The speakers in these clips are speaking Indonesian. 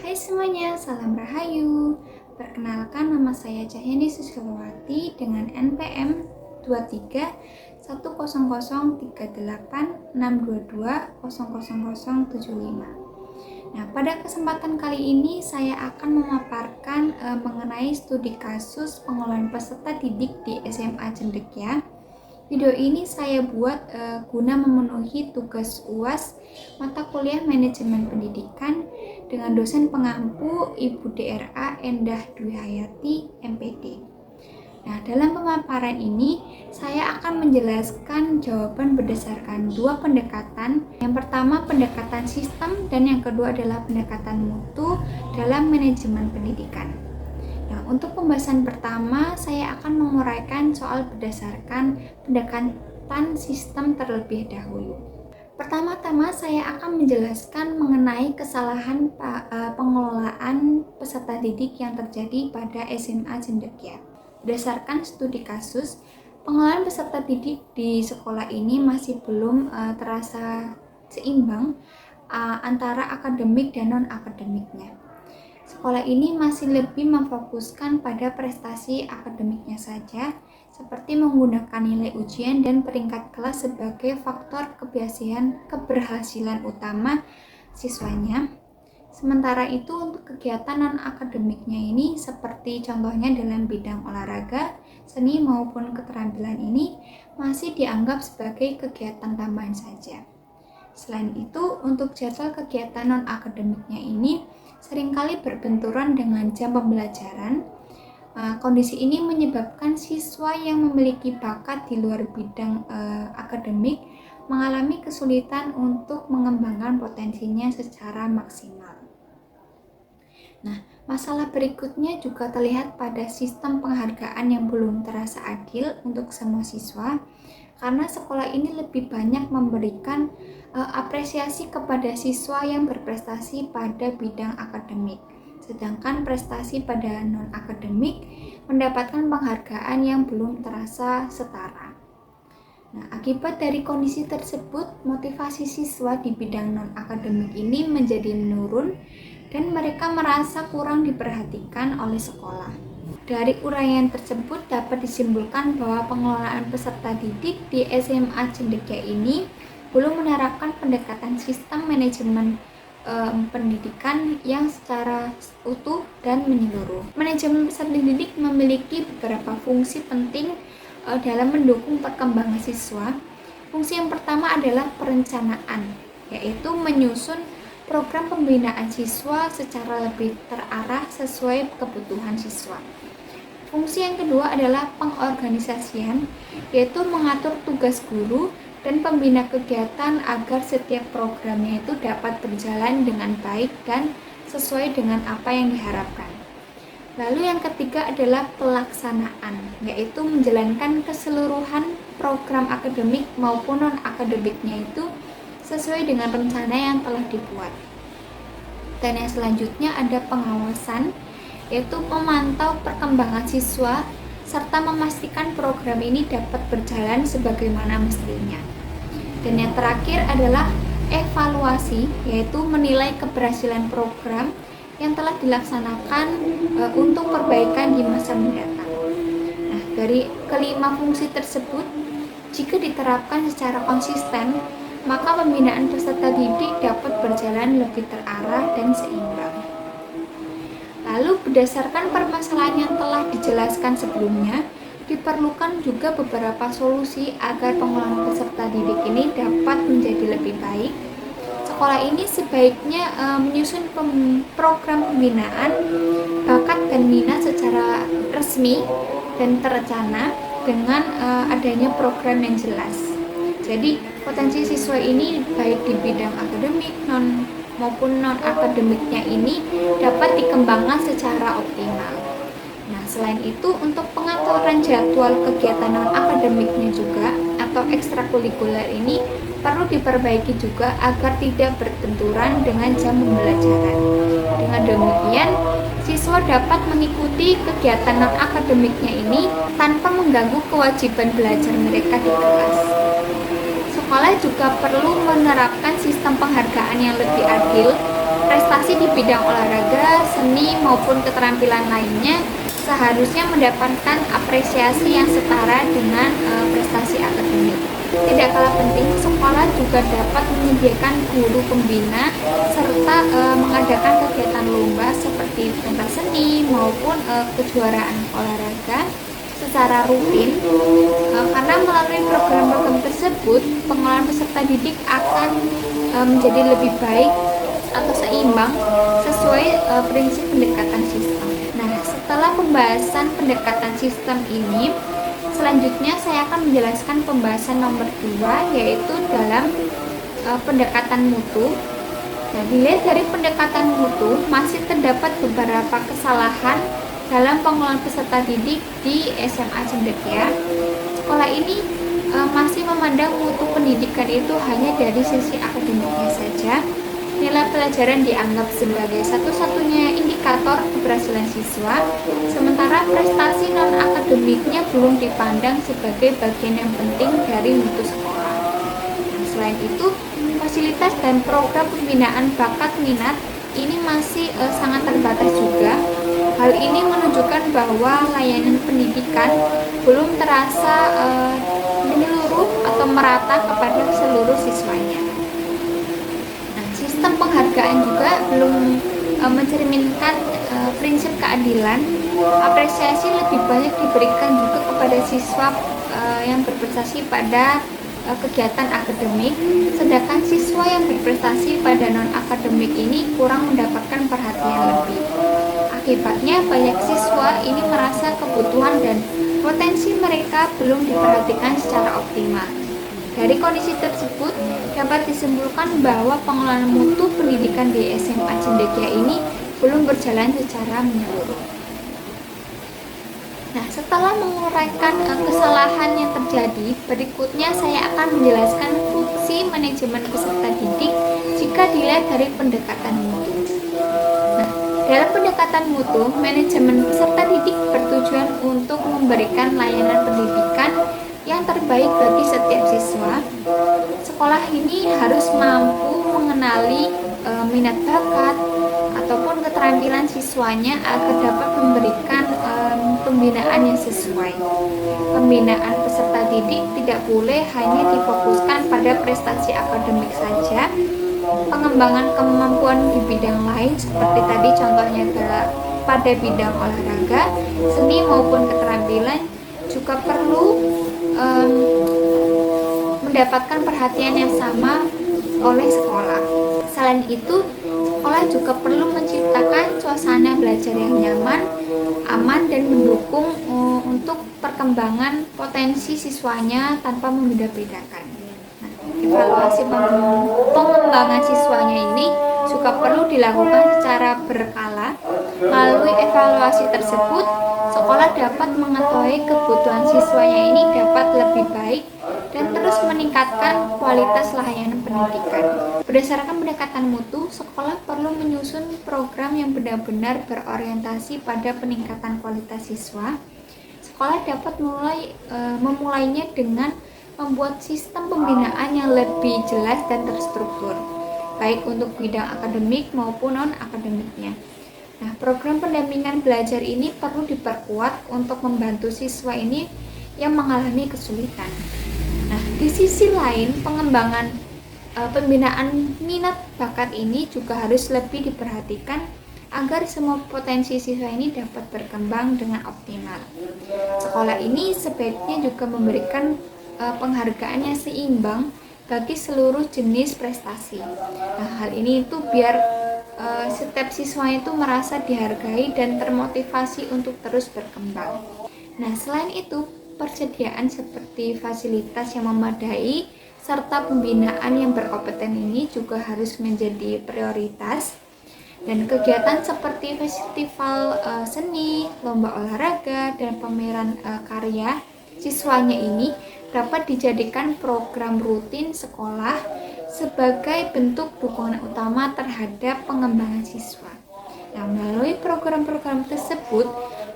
Hai semuanya, salam rahayu. Perkenalkan, nama saya Cahyani Susilowati dengan NPM 23 1033862200075. Nah, pada kesempatan kali ini saya akan memaparkan mengenai studi kasus pengelolaan peserta didik di SMA Cendekia. Video ini saya buat guna memenuhi tugas UAS mata kuliah Manajemen Pendidikan dengan dosen pengampu Ibu DRA Endah Dwi Hayati, MPD. Nah, dalam pemaparan ini saya akan menjelaskan jawaban berdasarkan dua pendekatan. Yang pertama pendekatan sistem dan yang kedua adalah pendekatan mutu dalam manajemen pendidikan. Nah, untuk pembahasan pertama, saya akan menguraikan soal berdasarkan pendekatan sistem terlebih dahulu. Pertama-tama, saya akan menjelaskan mengenai kesalahan pengelolaan peserta didik yang terjadi pada SMA Cendekia. Berdasarkan studi kasus, pengelolaan peserta didik di sekolah ini masih belum terasa seimbang antara akademik dan non-akademiknya. Sekolah ini masih lebih memfokuskan pada prestasi akademiknya saja, seperti menggunakan nilai ujian dan peringkat kelas sebagai faktor keberhasilan utama siswanya. Sementara itu untuk kegiatan non-akademiknya ini seperti contohnya dalam bidang olahraga, seni maupun keterampilan ini masih dianggap sebagai kegiatan tambahan saja. Selain itu, untuk jadwal kegiatan non-akademiknya ini seringkali berbenturan dengan jam pembelajaran. Kondisi ini menyebabkan siswa yang memiliki bakat di luar bidang akademik mengalami kesulitan untuk mengembangkan potensinya secara maksimal. Nah, masalah berikutnya juga terlihat pada sistem penghargaan yang belum terasa adil untuk semua siswa, karena sekolah ini lebih banyak memberikan apresiasi kepada siswa yang berprestasi pada bidang akademik, sedangkan prestasi pada non-akademik mendapatkan penghargaan yang belum terasa setara. Nah, akibat dari kondisi tersebut, motivasi siswa di bidang non-akademik ini menjadi menurun dan mereka merasa kurang diperhatikan oleh sekolah. Dari uraian tersebut dapat disimpulkan bahwa pengelolaan peserta didik di SMA Cendekia ini belum menerapkan pendekatan sistem manajemen pendidikan yang secara utuh dan menyeluruh. Manajemen peserta didik memiliki beberapa fungsi penting dalam mendukung perkembangan siswa. Fungsi yang pertama adalah perencanaan, yaitu menyusun program pembinaan siswa secara lebih terarah sesuai kebutuhan siswa. Fungsi yang kedua adalah pengorganisasian, yaitu mengatur tugas guru dan pembina kegiatan agar setiap programnya itu dapat berjalan dengan baik dan sesuai dengan apa yang diharapkan. Lalu yang ketiga adalah pelaksanaan, yaitu menjalankan keseluruhan program akademik maupun non-akademiknya itu sesuai dengan rencana yang telah dibuat. Dan yang selanjutnya ada pengawasan, yaitu memantau perkembangan siswa serta memastikan program ini dapat berjalan sebagaimana mestinya. Dan yang terakhir adalah evaluasi, yaitu menilai keberhasilan program yang telah dilaksanakan untuk perbaikan di masa mendatang. Nah, dari kelima fungsi tersebut, jika diterapkan secara konsisten, maka pembinaan peserta didik dapat berjalan lebih terarah dan seimbang. Lalu berdasarkan permasalahan yang telah dijelaskan sebelumnya, diperlukan juga beberapa solusi agar pengelolaan peserta didik ini dapat menjadi lebih baik. Sekolah ini sebaiknya menyusun program pembinaan bakat dan minat secara resmi dan terencana dengan adanya program yang jelas. Jadi potensi siswa ini baik di bidang akademik maupun non-akademiknya ini dapat dikembangkan secara optimal. Nah, selain itu untuk pengaturan jadwal kegiatan non-akademiknya juga atau ekstrakurikuler ini perlu diperbaiki juga agar tidak berbenturan dengan jam pembelajaran. Dengan demikian, siswa dapat mengikuti kegiatan non-akademiknya ini tanpa mengganggu kewajiban belajar mereka di kelas. Sekolah juga perlu menerapkan sistem penghargaan yang lebih adil prestasi di bidang olahraga, seni maupun keterampilan lainnya seharusnya mendapatkan apresiasi yang setara dengan prestasi akademik. Tidak kalah penting, sekolah juga dapat menyediakan guru pembina serta mengadakan kegiatan lomba seperti pentas seni maupun kejuaraan olahraga secara rutin, karena melalui program-program tersebut pengelolaan peserta didik akan menjadi lebih baik atau seimbang sesuai prinsip pendekatan sistem. Nah, setelah pembahasan pendekatan sistem ini, selanjutnya saya akan menjelaskan pembahasan nomor 2, yaitu dalam pendekatan mutu. Nah, dilihat dari pendekatan mutu, masih terdapat beberapa kesalahan dalam pengelolaan peserta didik di SMA Cendekia. Sekolah ini masih memandang mutu pendidikan itu hanya dari sisi akademiknya saja. Nilai pelajaran dianggap sebagai satu-satunya indikator keberhasilan siswa, sementara prestasi non-akademiknya belum dipandang sebagai bagian yang penting dari mutu sekolah. Nah, selain itu, fasilitas dan program pembinaan bakat minat ini masih sangat terbatas juga. Hal ini menunjukkan bahwa layanan pendidikan belum terasa menyeluruh atau merata kepada seluruh siswanya. Sistem penghargaan juga belum mencerminkan prinsip keadilan. Apresiasi lebih banyak diberikan juga kepada siswa yang berprestasi pada kegiatan akademik, sedangkan siswa yang berprestasi pada non-akademik ini kurang mendapatkan perhatian lebih. Akibatnya banyak siswa ini merasa kebutuhan dan potensi mereka belum diperhatikan secara optimal. Dari kondisi tersebut, dapat disimpulkan bahwa pengelolaan mutu pendidikan di SMA Cendekia ini belum berjalan secara menyeluruh. Nah, setelah menguraikan kesalahan yang terjadi, berikutnya saya akan menjelaskan fungsi manajemen peserta didik jika dilihat dari pendekatan mutu. Nah, dalam pendekatan mutu, manajemen peserta didik bertujuan untuk memberikan layanan pendidikan yang terbaik bagi setiap siswa. Sekolah ini harus mampu mengenali minat bakat ataupun keterampilan siswanya agar dapat memberikan pembinaan yang sesuai. Pembinaan peserta didik tidak boleh hanya difokuskan pada prestasi akademik saja. Pengembangan kemampuan di bidang lain seperti tadi contohnya pada bidang olahraga, seni maupun keterampilan juga perlu mendapatkan perhatian yang sama oleh sekolah. Selain itu, sekolah juga perlu menciptakan suasana belajar yang nyaman, aman, dan mendukung untuk perkembangan potensi siswanya tanpa membeda-bedakan. Nah, evaluasi pengembangan siswanya ini juga perlu dilakukan secara berkala. Melalui evaluasi tersebut, sekolah dapat mengetahui kebutuhan siswanya ini dapat lebih baik dan terus meningkatkan kualitas layanan pendidikan. Berdasarkan pendekatan mutu, sekolah perlu menyusun program yang benar-benar berorientasi pada peningkatan kualitas siswa. Sekolah dapat memulainya dengan membuat sistem pembinaan yang lebih jelas dan terstruktur, baik untuk bidang akademik maupun non-akademiknya. Nah, program pendampingan belajar ini perlu diperkuat untuk membantu siswa ini yang mengalami kesulitan. Nah, di sisi lain, pengembangan pembinaan minat bakat ini juga harus lebih diperhatikan agar semua potensi siswa ini dapat berkembang dengan optimal. Sekolah ini sebaiknya juga memberikan penghargaan yang seimbang bagi seluruh jenis prestasi. Nah, hal ini itu biar setiap siswa itu merasa dihargai dan termotivasi untuk terus berkembang. Nah, selain itu, persediaan seperti fasilitas yang memadai serta pembinaan yang berkompeten ini juga harus menjadi prioritas. Dan kegiatan seperti festival seni, lomba olahraga, dan pameran karya siswanya ini dapat dijadikan program rutin sekolah sebagai bentuk dukungan utama terhadap pengembangan siswa. Nah, melalui program-program tersebut,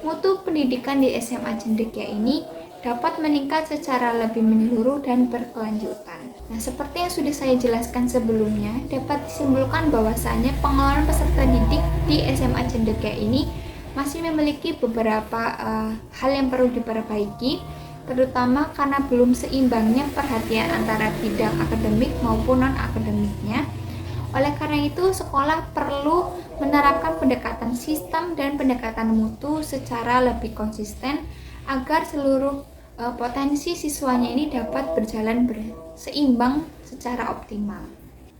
mutu pendidikan di SMA Cendekia ini dapat meningkat secara lebih menyeluruh dan berkelanjutan. Nah, seperti yang sudah saya jelaskan sebelumnya, dapat disimpulkan bahwasanya pengelolaan peserta didik di SMA Cendekia ini masih memiliki beberapa hal yang perlu diperbaiki, terutama karena belum seimbangnya perhatian antara bidang akademik maupun non-akademiknya. Oleh karena itu, sekolah perlu menerapkan pendekatan sistem dan pendekatan mutu secara lebih konsisten agar seluruh potensi siswanya ini dapat berjalan seimbang secara optimal.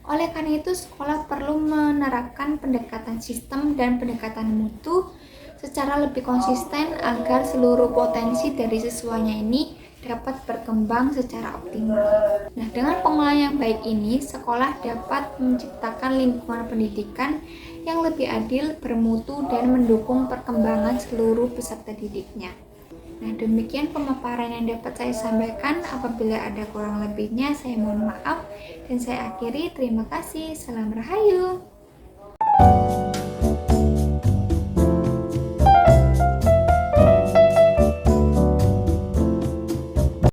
Oleh karena itu, sekolah perlu menerapkan pendekatan sistem dan pendekatan mutu secara lebih konsisten agar seluruh potensi dari siswanya ini dapat berkembang secara optimal. Nah, dengan pengelolaan yang baik ini, sekolah dapat menciptakan lingkungan pendidikan yang lebih adil, bermutu, dan mendukung perkembangan seluruh peserta didiknya. Nah, demikian pemaparan yang dapat saya sampaikan. Apabila ada kurang lebihnya, saya mohon maaf. Dan saya akhiri, terima kasih. Salam Rahayu.